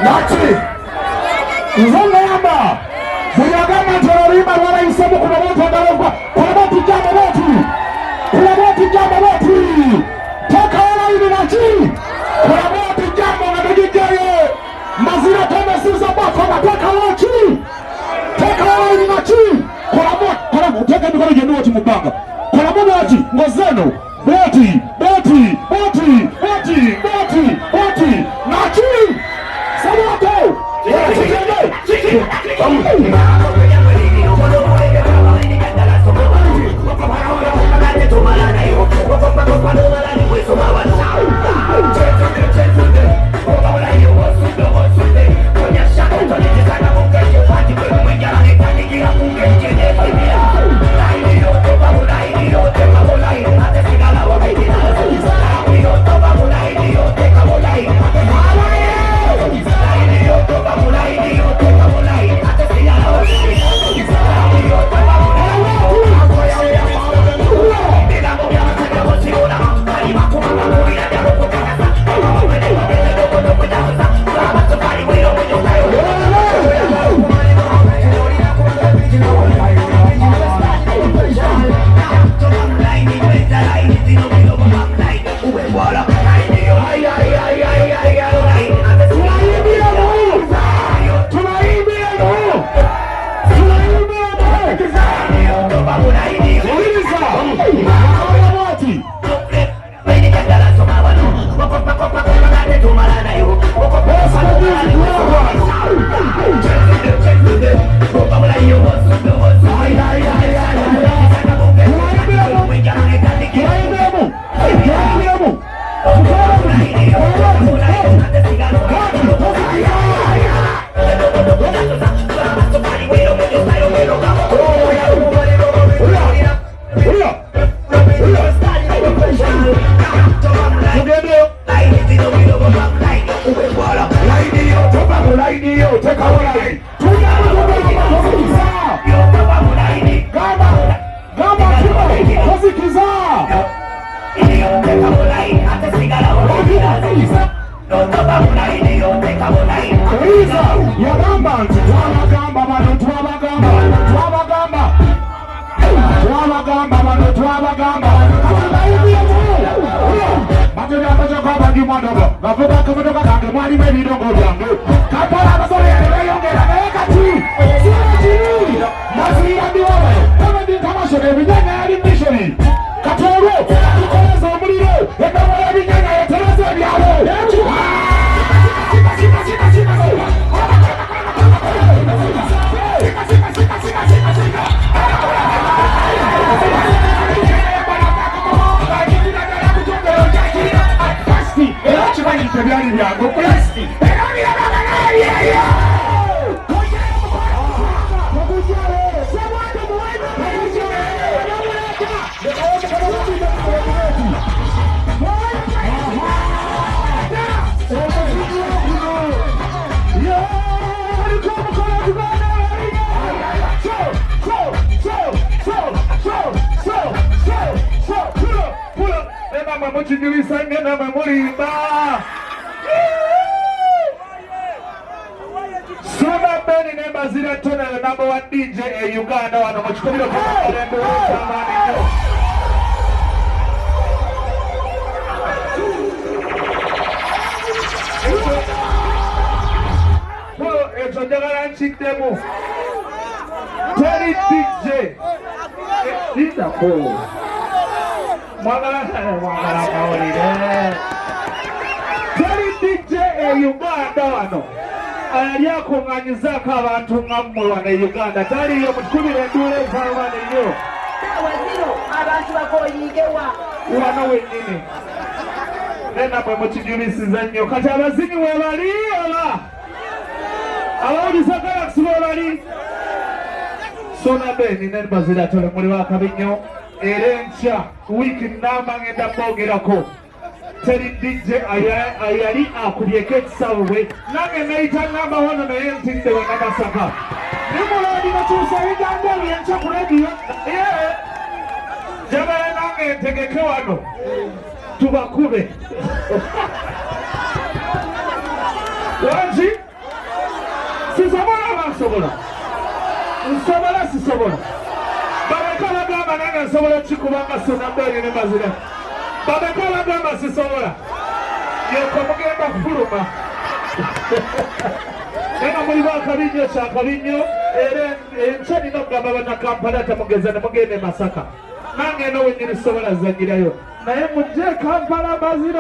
Nati Zongamba Buyagama Torima wala isabu kuna watu wandarogwa kuna watu jambo watu kuna watu jambo watu toka wala hivi Nati kuna watu jambo na DJ Mbaziira Tonny Beba toka watu toka wala hivi Nati kuna watu toka mikono jenu watu mubanga kuna watu ngozeno boti Nati Sabato Ssuuna Ben and Mbaziira Tonny, the #1 DJ in Uganda. I know much coming up. Well, it's a different chick demo. Tonny DJ. It's a cool. Tonny DJ in Uganda. Aliyako nganyizaka abantu ngamwe wana Uganda tali yo mutukubire ndule zalwana yo waziro abantu bakoyigewa wana wenyini nena mwe mukijulisiza nnyo kati abazinyi we bali ola Mbaziira Galaxy bali Ssuuna Ben ne Mbaziira Tonny muli wakabinyo era enkya wiiki nnamba ngenda mbogerako Teri DJ ayali akubyeko ekisawe nange nayita namba wano naye ntidde we Namasaka Nimrod natuusa ebigambo byenkya ku rediyo jagala nange ntegeke wano tubakube wangi sisobola abansobola nsobola sisobola babeka bagamba nange nsobola kikubanga Ssuuna Ben ne Mbaziira babeka bagamba sisobola yeko mugenda kufuluma Nena muliba akabinyo kyakabinyo era enkya nina okugamba bannakampala temugeza ne mugende Masaka nange eno wenyini sobola zanyirayo naye mujje Kampala Mbaziira